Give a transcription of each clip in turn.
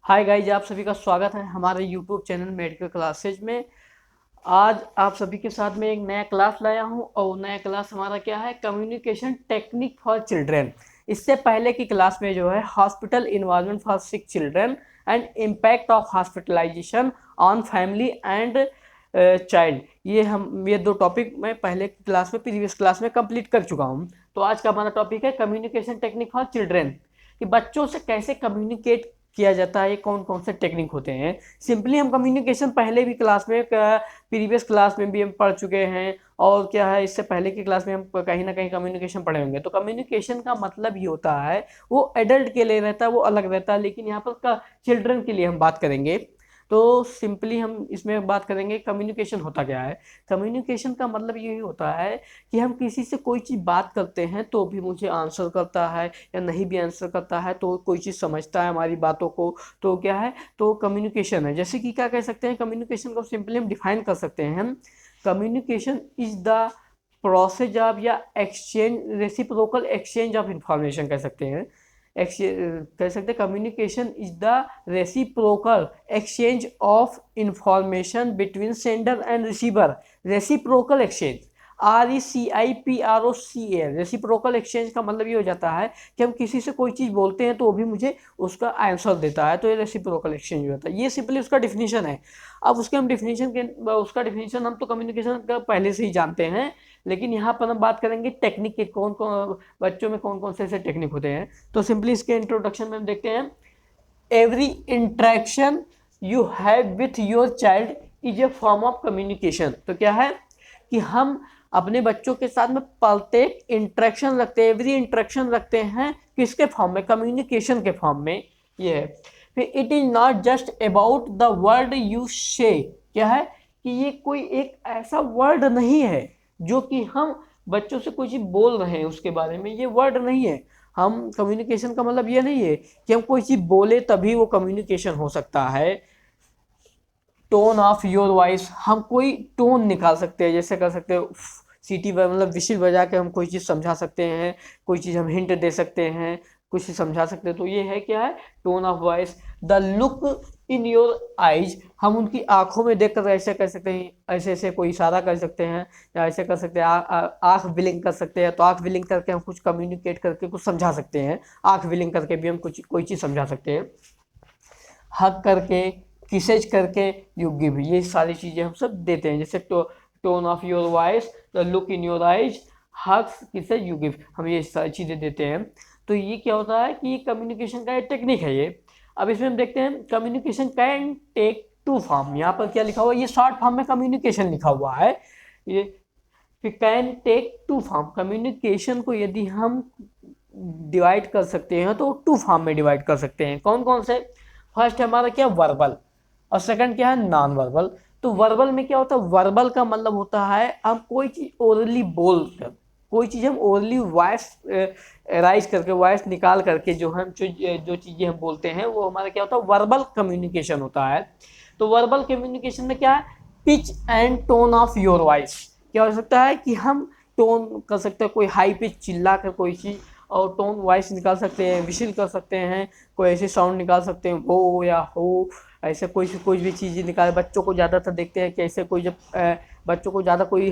Hi guys, आप सभी का स्वागत है हमारे यूट्यूब चैनल मेडिकल क्लासेज में। आज आप सभी के साथ में एक नया क्लास लाया हूं और नया क्लास हमारा क्या है, कम्युनिकेशन टेक्निक फॉर चिल्ड्रन। इससे पहले की क्लास में जो है hospital environment for sick children and impact of hospitalisation on family and child, ये दो टॉपिक मैं पहले की क्लास में प्रीवियस क्लास में कंप्लीट कर चुका हूं। तो आज का हमारा टॉपिक है कम्युनिकेशन टेक्निक फॉर चिल्ड्रन, कि बच्चों से कैसे कम्युनिकेट किया जाता है, ये कौन कौन से टेक्निक होते हैं। सिंपली हम कम्युनिकेशन पहले भी क्लास में प्रीवियस क्लास में भी हम पढ़ चुके हैं, और क्या है इससे पहले की क्लास में हम कहीं ना कहीं कम्युनिकेशन पढ़े होंगे। तो कम्युनिकेशन का मतलब ये होता है, वो एडल्ट के लिए रहता है, वो अलग रहता है, लेकिन यहाँ पर चिल्ड्रन के लिए हम बात करेंगे। तो सिंपली हम इसमें बात करेंगे कम्युनिकेशन होता क्या है। कम्युनिकेशन का मतलब यही होता है कि हम किसी से कोई चीज़ बात करते हैं तो भी मुझे आंसर करता है, या नहीं भी आंसर करता है तो कोई चीज़ समझता है हमारी बातों को, तो क्या है, तो कम्युनिकेशन है। जैसे कि क्या कह सकते हैं, कम्युनिकेशन को सिंपली हम डिफाइन कर सकते हैं। हम communication is the process of या exchange, reciprocal exchange of information कह सकते हैं। कह सकते हैं communication is the reciprocal exchange of information between sender and receiver. Reciprocal exchange, RECIPROCAL, reciprocal exchange का मतलब ये हो जाता है कि हम किसी से कोई चीज़ बोलते हैं तो वो भी मुझे उसका आंसर देता है, तो ये रेसिप्रोकल एक्सचेंज होता है। ये सिंपली उसका डिफिनीशन है। अब उसके हम उसका डिफिनीशन हम तो कम्युनिकेशन का पहले से ही जानते हैं, लेकिन यहाँ पर हम बात करेंगे टेक्निक के, कौन कौन बच्चों में कौन कौन से ऐसे टेक्निक होते हैं। तो सिंपली इसके इंट्रोडक्शन में हम देखते हैं, every interaction you have with your child is a form of communication. तो क्या है कि हम अपने बच्चों के साथ में प्रत्येक इंट्रैक्शन रखते हैं, एवरी इंट्रैक्शन रखते हैं किसके फॉर्म में, कम्युनिकेशन के फॉर्म में। ये है। फिर it is not just about the word you से, क्या है कि ये कोई एक ऐसा वर्ड नहीं है जो कि हम बच्चों से कोई चीज़ बोल रहे हैं उसके बारे में, ये वर्ड नहीं है। हम कम्युनिकेशन का मतलब ये नहीं है कि हम कोई चीज़ बोले तभी वो कम्युनिकेशन हो सकता है। टोन ऑफ योर वॉइस, हम कोई टोन निकाल सकते हैं, जैसे कर सकते हैं सीटी मतलब विशिल बजा के हम कोई चीज़ समझा सकते हैं, कोई चीज़ हम हिंट दे सकते हैं, कुछ समझा सकते हैं। तो ये है क्या है, tone of voice. The look in your eyes, हम उनकी आंखों में देखकर ऐसे कर सकते हैं, ऐसे ऐसे कोई इशारा कर सकते हैं, या ऐसे कर सकते हैं, आँख विलिंग कर सकते हैं। तो आँख विलिंग करके हम कुछ कम्युनिकेट करके कुछ समझा सकते हैं, आँख विलिंग करके भी हम कुछ कोई चीज़ समझा सकते हैं। हक करके, किसेज करके, यू गिव, ये सारी चीज़ें हम सब देते हैं। जैसे tone of your voice, the look in your eyes, hugs, kisses, you give, हम ये सारी चीज़ें देते हैं। तो ये क्या होता है कि ये कम्युनिकेशन का एक टेक्निक है ये। अब इसमें हम देखते हैं communication can take two form. यहाँ पर क्या लिखा हुआ है, ये शॉर्ट फॉर्म में कम्युनिकेशन लिखा हुआ है ये। फिर can take two form, communication को यदि हम डिवाइड कर सकते हैं तो टू फॉर्म में डिवाइड कर सकते हैं। कौन कौन से, फर्स्ट हमारा क्या, वर्बल, और सेकंड क्या है, नॉन वर्बल। तो वर्बल में क्या होता है, वर्बल का मतलब होता है हम कोई चीज़ ओरली बोल कर, कोई चीज़ हम ओरली वॉइस राइज करके, वॉइस निकाल करके जो हम जो चीज़ें हम बोलते हैं वो हमारा क्या होता है, वर्बल कम्युनिकेशन होता है। तो वर्बल कम्युनिकेशन में क्या है, pitch and tone of your voice, क्या हो सकता है कि हम टोन कर सकते हैं, कोई हाई पिच चिल्ला कर कोई चीज़, और टोन वॉइस निकाल सकते हैं, विशिल कर सकते हैं, कोई ऐसे साउंड निकाल सकते हैं, हो या हो, ऐसे कोई भी चीज़ निकाल। बच्चों को ज़्यादातर देखते हैं कि ऐसे कोई जब बच्चों को ज़्यादा कोई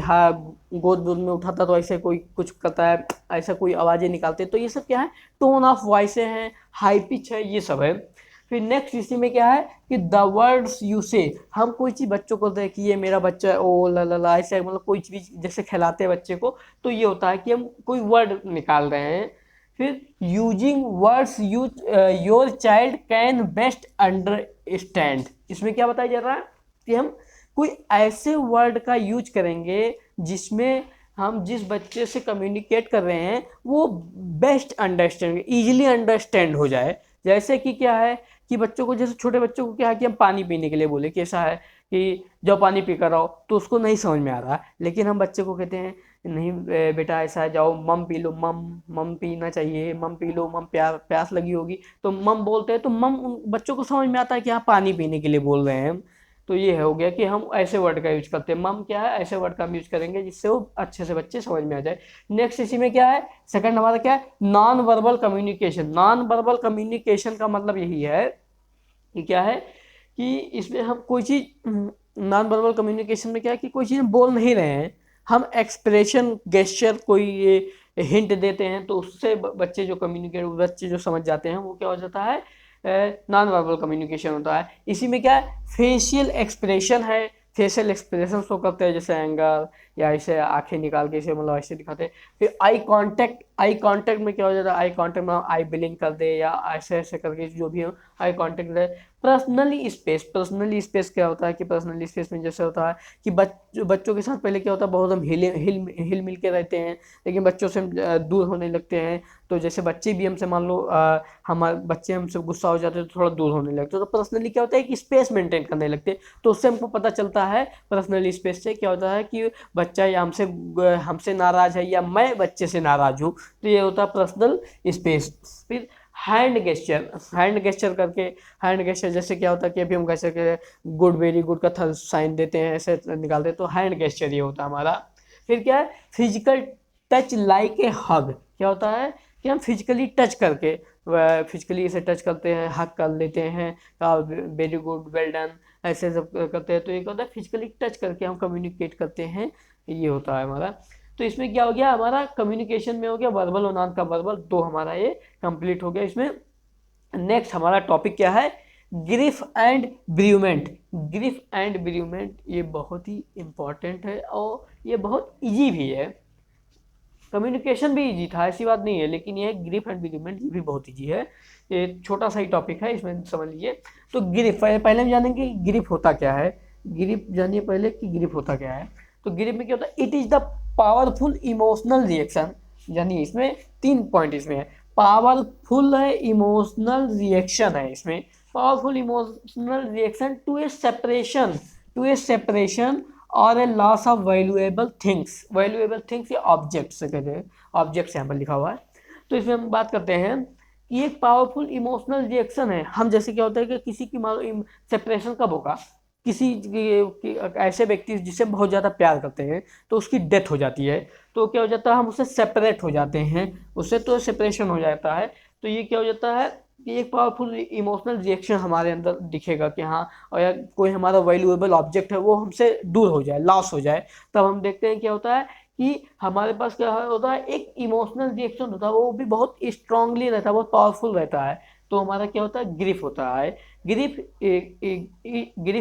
गोद में उठाता तो ऐसे कोई कुछ करता है, ऐसा कोई आवाज़ें निकालते हैं। तो ये सब क्या है, टोन ऑफ वॉइसें हैं, हाई पिच है, ये सब है। फिर नेक्स्ट इसी में क्या है कि द वर्ड्स यू से, हम कोई चीज़ बच्चों को दें कि ये मेरा बच्चा है, ओ ला ला ला, ऐसे मतलब कोई चीज़ जैसे खिलाते हैं बच्चे को, तो ये होता है कि हम कोई वर्ड निकाल रहे हैं। फिर using words use your child can best understand, इसमें क्या बताया जा रहा है कि हम कोई ऐसे वर्ड का यूज करेंगे जिसमें हम जिस बच्चे से कम्युनिकेट कर रहे हैं वो बेस्ट अंडरस्टैंड, इजीली अंडरस्टैंड हो जाए। जैसे कि क्या है कि बच्चों को, जैसे छोटे बच्चों को क्या है कि हम पानी पीने के लिए बोले, कैसा है कि जाओ पानी पी कर आओ, तो उसको नहीं समझ में आ रहा, लेकिन हम बच्चे को कहते हैं नहीं बेटा ऐसा है, जाओ मम पी लो, मम मम पीना चाहिए, मम पी लो, मम प्यास लगी होगी, तो मम बोलते हैं, तो मम बच्चों को समझ में आता है कि हाँ पानी पीने के लिए बोल रहे हैं हम। तो ये हो गया कि हम ऐसे वर्ड का यूज करते हैं, मम क्या है, ऐसे वर्ड का हम यूज करेंगे जिससे वो अच्छे से बच्चे समझ में आ जाए। नेक्स्ट इसी में क्या है, सेकंड हमारा क्या है, non verbal communication. Non verbal communication का मतलब यही है कि क्या है कि इसमें हम कोई चीज़ नॉन वर्बल कम्युनिकेशन में क्या है कि कोई चीज़ बोल नहीं रहे हैं, हम एक्सप्रेशन गेस्चर कोई ये हिंट देते हैं तो उससे बच्चे जो कम्युनिकेट बच्चे जो समझ जाते हैं वो क्या हो जाता है, नॉन वर्बल कम्युनिकेशन होता है। इसी में क्या है, फेशियल एक्सप्रेशन है, फेशियल एक्सप्रेशन शो करते हैं जैसे एंगर या ऐसे आंखें निकाल के ऐसे मतलब ऐसे दिखाते हैं। फिर आई कांटेक्ट में क्या हो जाता है, आई कांटेक्ट में आई ब्लिंक कर दे या ऐसे ऐसे करके जो भी हो आई कांटेक्ट दे। पर्सनली स्पेस क्या होता है कि पर्सनली स्पेस में जैसे होता है कि बच्चों के साथ पहले क्या होता है बहुत हम हिल मिल के रहते हैं, लेकिन बच्चों से दूर होने लगते हैं। तो जैसे बच्चे भी हमसे मान लो हमारे बच्चे हमसे गुस्सा हो जाते हैं तो थोड़ा दूर होने लगते हैं, तो पर्सनली क्या होता है कि स्पेस मेंटेन करने लगते हैं। तो उससे हमको पता चलता है पर्सनली स्पेस से क्या होता है कि बच्चा या हमसे नाराज है या मैं बच्चे से नाराज हूँ, तो ये होता है पर्सनल स्पेस। फिर हैंड गेस्चर करके, हैंड गेस्चर जैसे क्या होता है कि अभी हम कैसे के गुड वेरी गुड का साइन देते हैं ऐसे निकालते हैं, तो हैंड गेस्चर ये होता है हमारा। फिर क्या है, फिजिकल टच लाइक ए हग, क्या होता है कि हम फिजिकली टच करके फिजिकली इसे टच करते हैं, हग कर लेते हैं, वेरी गुड वेल डन ऐसे सब करते हैं। तो ये होता है फिजिकली टच करके हम कम्युनिकेट करते हैं, ये होता है हमारा। तो इसमें क्या हो गया हमारा कम्युनिकेशन में हो गया वर्बल और नॉन का वर्बल दो हमारा ये कंप्लीट हो गया। इसमें नेक्स्ट हमारा टॉपिक क्या है, ग्रिफ एंड ब्र्यूमेंट। ग्रिफ एंड ब्र्यूमेंट ये बहुत ही इंपॉर्टेंट है और ये बहुत इजी भी है। कम्युनिकेशन भी इजी था, ऐसी बात नहीं है, लेकिन ये ग्रिफ एंड ब्र्यूमेंट ये भी बहुत इजी है। ये छोटा सा ही टॉपिक है, इसमें समझ लीजिए। तो ग्रिफ पहले हम जानेंगे ग्रिफ होता क्या है। ग्रिफ जानिए पहले कि ग्रिफ होता क्या है। तो ग्रिफ में क्या होता है, it is the powerful emotional reaction. यानी इसमें 3 पॉइंट इसमें है, पावरफुल है इमोशनल रिएक्शन है इसमें, powerful emotional reaction to a separation और a loss of valuable things या ऑब्जेक्ट से कहते हैं, ऑब्जेक्ट्स यहाँ पर लिखा हुआ है। तो इसमें हम बात करते हैं कि एक पावरफुल इमोशनल रिएक्शन है। हम जैसे क्या होता है कि किसी की मान सेपरेशन कब होगा, किसी ऐसे व्यक्ति जिससे बहुत ज़्यादा प्यार करते हैं तो उसकी डेथ हो जाती है, तो क्या हो जाता है हम उससे सेपरेट हो जाते हैं, उससे तो सेपरेशन हो जाता है। तो ये क्या हो जाता है कि एक पावरफुल इमोशनल रिएक्शन हमारे अंदर दिखेगा कि हाँ, और या कोई हमारा वैल्यूएबल ऑब्जेक्ट है वो हमसे दूर हो जाए, लॉस हो जाए, तब हम देखते हैं क्या होता है कि हमारे पास क्या होता है, एक इमोशनल रिएक्शन होता है, वो भी बहुत स्ट्रांगली रहता है, बहुत पावरफुल रहता है। तो हमारा क्या होता है, ग्रीफ होता है। Grief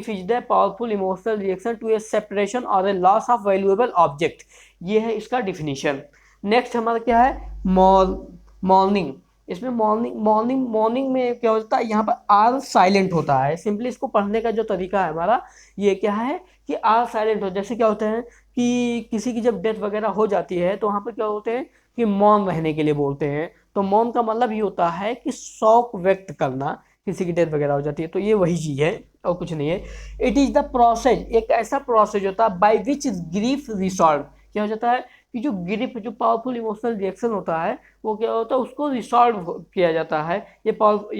is the powerful emotional reaction to a separation और a loss of valuable object, ये है इसका डिफिनीशन। नेक्स्ट हमारा क्या है, मॉर्निंग। इसमें मॉर्निंग में क्या होता है, यहाँ पर आर साइलेंट होता है। सिंपली इसको पढ़ने का जो तरीका है हमारा ये क्या है कि आर साइलेंट हो, जैसे क्या होता है कि किसी की जब डेथ वगैरह हो जाती है तो वहाँ पर क्या होते हैं कि मौन रहने के लिए बोलते हैं। तो मौन का मतलब ये होता है कि शोक व्यक्त करना, किसी की डेथ वगैरह हो जाती है, तो ये वही चीज़ है और कुछ नहीं है। इट इज़ द प्रोसेस, एक ऐसा प्रोसेस होता है बाय विच ग्रीफ रिसॉल्व, क्या हो जाता है कि जो ग्रीफ जो पावरफुल इमोशनल रिएक्शन होता है वो क्या होता है उसको रिसॉल्व किया जाता है, ये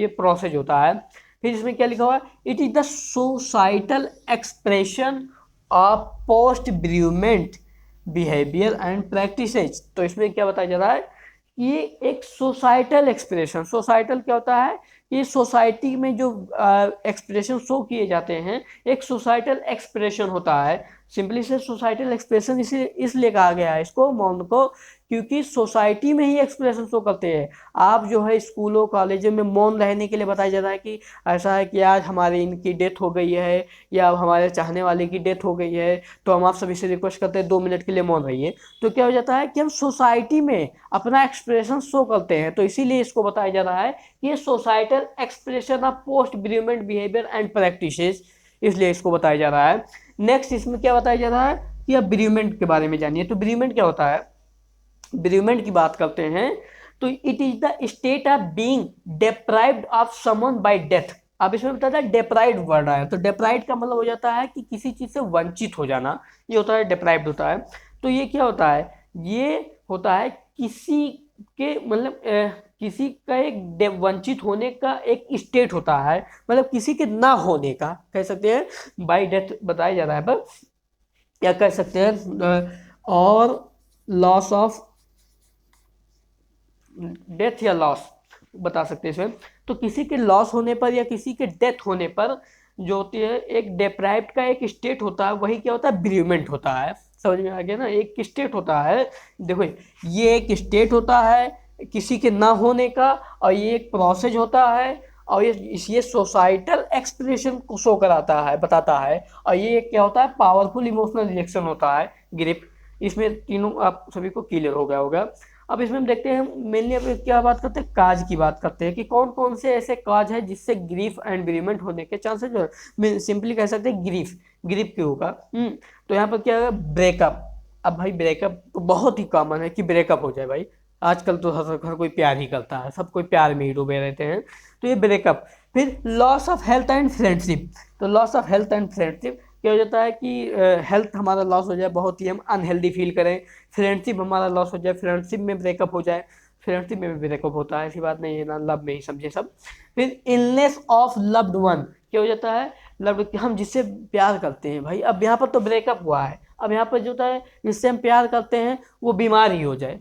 प्रोसेस होता है। फिर इसमें क्या लिखा हुआ है, it is the societal expression of post bereavement behaviour and practices. तो इसमें क्या बताया जा रहा है कि ये एक सोसाइटल एक्सप्रेशन, सोसाइटल क्या होता है, ये सोसाइटी में जो एक्सप्रेशन शो किए जाते हैं एक सोसाइटल एक्सप्रेशन होता है। सिंपली से सोसाइटल एक्सप्रेशन इसलिए कहा गया है इसको मौन को, क्योंकि सोसाइटी में ही एक्सप्रेशन शो करते हैं। आप जो है स्कूलों कॉलेजों में मौन रहने के लिए बताया जा रहा है कि ऐसा है कि आज हमारे इनकी डेथ हो गई है या हमारे चाहने वाले की डेथ हो गई है, तो हम आप सभी से रिक्वेस्ट करते हैं 2 मिनट के लिए मौन रहिए। तो क्या हो जाता है कि हम सोसाइटी में अपना एक्सप्रेशन शो करते हैं, तो इसीलिए इसको बताया जा रहा है कि ये societal expression of post bereavement behaviour and practices, इसलिए इसको बताया जा रहा है। नेक्स्ट इसमें क्या बताया जा रहा है कि अब ब्र्यूमेंट के बारे में जानिए। तो ब्र्यूमेंट क्या होता है, ब्र्यूमेंट की बात करते हैं तो it is the state of being deprived of someone by death. अब इसमें बताया था डेप्राइव्ड वर्ड आया, तो डेप्राइव्ड का मतलब हो जाता है कि किसी चीज से वंचित हो जाना, ये होता है डेप्राइव्ड होता है। तो ये क्या होता है, ये होता है किसी के मतलब किसी का एक वंचित होने का एक स्टेट होता है, मतलब किसी के ना होने का कह सकते हैं, बाय डेथ बताया जा रहा है पर, या कह सकते हैं और लॉस ऑफ डेथ या लॉस बता सकते हैं इसमें। तो किसी के लॉस होने पर या किसी के डेथ होने पर जो होती है एक डेप्राइव्ड का एक स्टेट होता है, वही क्या होता है, बेरियरमेंट होता है। समझ में आ गया ना, एक स्टेट होता है, देखो ये एक स्टेट होता है किसी के ना होने का, और ये एक प्रोसेस होता है, और ये सोसाइटल एक्सप्रेशन को शो कराता है, बताता है, और ये क्या होता है, पावरफुल इमोशनल रिएक्शन होता है, ग्रिप। इसमें तीनों आप सभी को क्लियर हो गया होगा। अब इसमें हम देखते हैं मेनली अब क्या बात करते हैं, काज की बात करते हैं कि कौन कौन से ऐसे काज है जिससे ग्रीफ एंड बेरियरमेंट होने के चांसेस जो है, सिंपली कह सकते हैं ग्रीफ क्यों होगा। तो यहाँ पर क्या है, ब्रेकअप। अब भाई ब्रेकअप तो बहुत ही कॉमन है कि ब्रेकअप हो जाए भाई, आजकल तो हर कोई प्यार ही करता है, सब कोई प्यार में ही डूबे रहते हैं, तो ये ब्रेकअप। फिर loss of health and friendship, तो loss of health and friendship क्या हो जाता है कि हेल्थ हमारा लॉस हो जाए, बहुत ही हम अनहेल्दी फील करें, फ्रेंडशिप हमारा लॉस हो जाए, फ्रेंडशिप में ब्रेकअप हो जाए, फ्रेंडशिप में भी ब्रेकअप होता है, ऐसी बात नहीं है ना, लव में ही समझे सब। फिर इलनेस ऑफ लव्ड वन, क्या हो जाता है, लव्ड हम जिससे प्यार करते हैं भाई, अब यहाँ पर तो ब्रेकअप हुआ है, अब यहाँ पर जो होता है जिससे हम प्यार करते हैं वो बीमार ही हो जाए,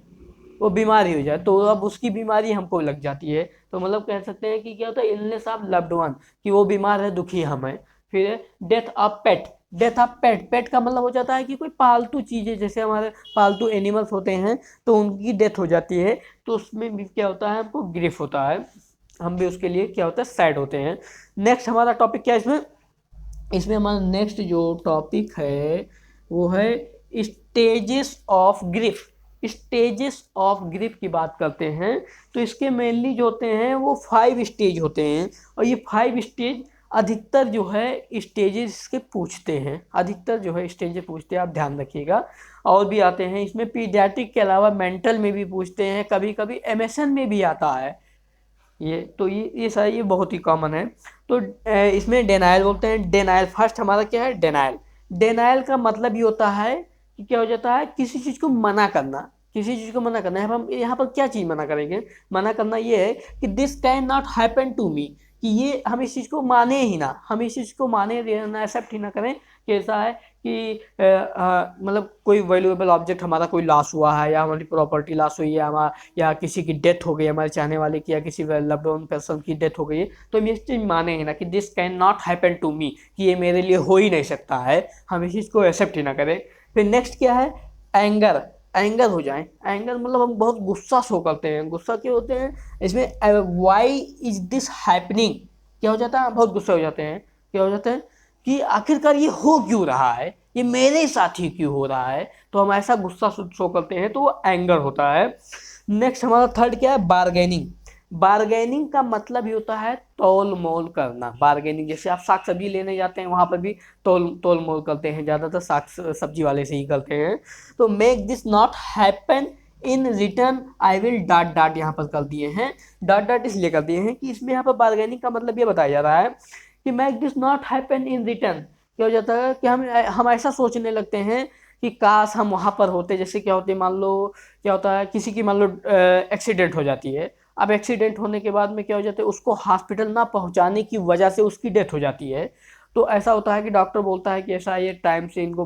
वो बीमारी हो जाए, तो अब उसकी बीमारी हमको लग जाती है, तो मतलब कह सकते हैं कि क्या होता है, इलनेस ऑफ लव्ड वन, कि वो बीमार है, दुखी हम है। फिर death of pet, death of pet, pet का मतलब हो जाता है कि कोई पालतू चीज़ें, जैसे हमारे पालतू एनिमल्स होते हैं तो उनकी डेथ हो जाती है, तो उसमें भी क्या होता है, हमको ग्रीफ होता है, हम भी उसके लिए क्या होता है, सैड होते हैं। नेक्स्ट हमारा टॉपिक क्या है इसमें, इसमें हमारा नेक्स्ट जो टॉपिक है वो है stages of grief. Stages of grief की बात करते हैं, तो इसके मेनली जो होते हैं वो 5 स्टेज होते हैं, और ये 5 स्टेज अधिकतर जो है स्टेजेस के पूछते हैं, अधिकतर जो है स्टेजेस पूछते हैं, आप ध्यान रखिएगा। और भी आते हैं इसमें, पीडियाट्रिक के अलावा मेंटल में भी पूछते हैं, कभी कभी एमएसएन में भी आता है ये, तो ये सारी ये बहुत ही कॉमन है। तो इसमें डेनाइल बोलते हैं, डेनाइल फर्स्ट हमारा क्या है, डेनाइल। डेनाइल का मतलब ये होता है कि क्या हो जाता है, किसी चीज़ को मना करना, किसी चीज़ को मना करना है। हम यहाँ पर क्या चीज़ मना करेंगे, मना करना ये है कि this cannot happen to me, कि ये हम इस चीज़ को माने ही ना, हम इस चीज़ को माने ना, एक्सेप्ट ही ना करें कि ऐसा है कि मतलब कोई वैल्यूएबल ऑब्जेक्ट हमारा कोई लॉस हुआ है, या हमारी प्रॉपर्टी लॉस हुई है, हमारा या किसी की डेथ हो गई हमारे चाहने वाले की, या किसी लव्ड वन पर्सन की डेथ हो गई है, तो हम ये चीज़ माने ही ना कि this cannot happen to me, कि ये मेरे लिए हो ही नहीं सकता है, हम इस चीज़ को एक्सेप्ट ही ना करें। फिर नेक्स्ट क्या है, एंगर। एंगर हो जाए, एंगर मतलब हम बहुत गुस्सा शो करते हैं, गुस्सा क्यों होते हैं इसमें, वाई इज दिस हैपनिंग, क्या हो जाता है, बहुत गुस्सा हो जाते हैं, क्या हो जाता है कि आखिरकार ये हो क्यों रहा है, ये मेरे साथ ही क्यों हो रहा है, तो हम ऐसा गुस्सा शो करते हैं, तो वो एंगर होता है। नेक्स्ट हमारा थर्ड क्या है, बार्गेनिंग। बार्गेनिंग का मतलब ही होता है तोल मोल करना। बार्गेनिंग जैसे आप साग सब्जी लेने जाते हैं, वहाँ पर भी तोल मोल करते हैं, ज़्यादातर साग सब्जी वाले से ही करते हैं। तो make this not happen in return I will dot dot यहाँ पर कर दिए हैं, डॉट डॉट इसलिए कर दिए हैं कि इसमें यहाँ पर बार्गेनिंग का मतलब ये बताया जा रहा है कि make this not happen in return, क्या हो जाता है कि हम ऐसा सोचने लगते हैं कि काश हम वहाँ पर होते। जैसे क्या होती है, मान लो क्या होता है, किसी की मान लो एक्सीडेंट हो जाती है, अब एक्सीडेंट होने के बाद में क्या हो जाता है, उसको हॉस्पिटल ना पहुंचाने की वजह से उसकी डेथ हो जाती है, तो ऐसा होता है कि डॉक्टर बोलता है कि ऐसा ये टाइम से इनको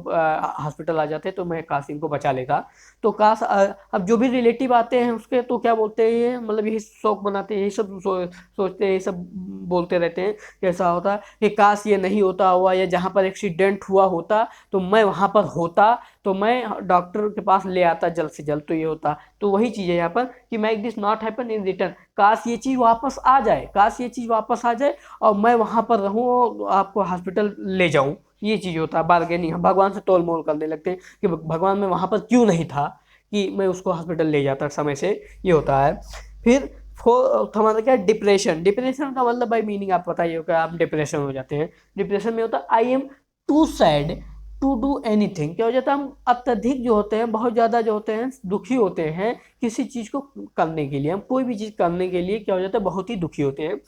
हॉस्पिटल आ जाते तो मैं काश इनको बचा लेता। तो काश अब जो भी रिलेटिव आते हैं उसके, तो क्या बोलते हैं ये, मतलब यही शौक बनाते हैं, यही सब सोचते हैं, यही सब बोलते रहते हैं कि ऐसा होता है कि काश ये नहीं होता हुआ, या जहाँ पर एक्सीडेंट हुआ होता तो मैं वहाँ पर होता, तो मैं डॉक्टर के पास ले आता जल्द से जल्द, तो ये होता। तो वही चीज़ है यहाँ पर कि make this not happen in return, काश ये चीज़ वापस आ जाए, काश ये चीज़ वापस आ जाए और मैं वहाँ पर रहूँ और आपको हॉस्पिटल ले जाऊँ, ये चीज़ होता है बार्गेनिंग। हम भगवान से तोल मोल करने लगते हैं कि भगवान मैं वहाँ पर क्यों नहीं था कि मैं उसको हॉस्पिटल ले जाता समय से, ये होता है। फिर फोर्थ हमारा क्या है, डिप्रेशन। डिप्रेशन का मतलब भाई मीनिंग आप बताइए कि आप डिप्रेशन हो जाते हैं। डिप्रेशन में होता है I am too sad to do anything, क्या हो जाता है, हम अत्यधिक जो होते हैं, बहुत ज़्यादा जो होते हैं दुखी होते हैं किसी चीज़ को करने के लिए, हम कोई भी चीज़ करने के लिए क्या हो जाता है, बहुत ही दुखी होते हैं।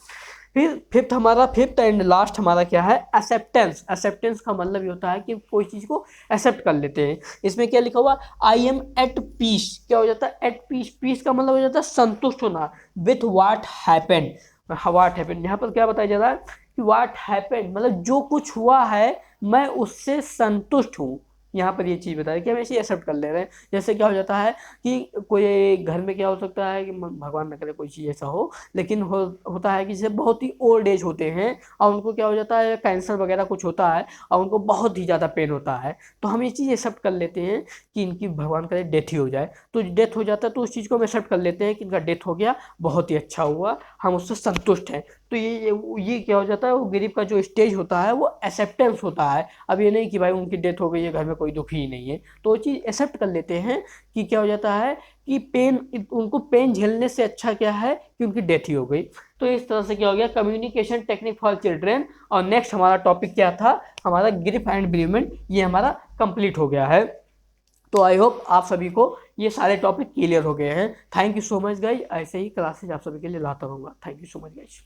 फिर फिफ्थ एंड लास्ट हमारा क्या है, एक्सेप्टेंस। एक्सेप्टेंस का मतलब ये होता है कि कोई चीज़ को एक्सेप्ट कर लेते हैं। इसमें क्या लिखा हुआ, आई एम एट पीस, क्या हो जाता है, एट पीस। पीस का मतलब हो जाता है संतुष्ट होना, with what happened. What happened यहाँ पर क्या बताया जा रहा है कि वाट हैपेंड मतलब जो कुछ हुआ है मैं उससे संतुष्ट हूँ, यहाँ पर ये चीज़ बता रहे हैं कि हम ऐसे एक्सेप्ट कर ले रहे हैं। जैसे क्या हो जाता है कि कोई घर में क्या हो सकता है कि भगवान न करे कोई चीज़ ऐसा हो, लेकिन होता है कि जैसे बहुत ही ओल्ड एज होते हैं और उनको क्या हो जाता है कैंसर वगैरह कुछ होता है और उनको बहुत ही ज़्यादा पेन होता है, तो हम ये चीज़ एक्सेप्ट कर लेते हैं कि इनकी भगवान करे डेथ ही हो जाए। तो डेथ हो जाता है तो उस चीज़ को हम एक्सेप्ट कर लेते हैं कि इनका डेथ हो गया, बहुत ही अच्छा हुआ, हम उससे संतुष्ट हैं। तो ये क्या हो जाता है, वो ग्रीफ का जो स्टेज होता है वो एक्सेप्टेंस होता है। अब ये नहीं कि भाई उनकी डेथ हो गई है, घर में कोई दुखी ही नहीं है, तो वो चीज़ एक्सेप्ट कर लेते हैं कि क्या हो जाता है कि उनको पेन झेलने से अच्छा क्या है कि उनकी डेथ ही हो गई। तो इस तरह से क्या हो गया कम्युनिकेशन टेक्निक फॉर चिल्ड्रेन। और नेक्स्ट हमारा टॉपिक क्या था, हमारा ग्रिफ एंड बेरेलमेंट, ये हमारा कंप्लीट हो गया है। तो आई होप आप सभी को ये सारे टॉपिक क्लियर हो गए हैं। Thank you so much guys, ऐसे ही क्लासेज आप सभी के लिए लाता रहूँगा। Thank you so much guys.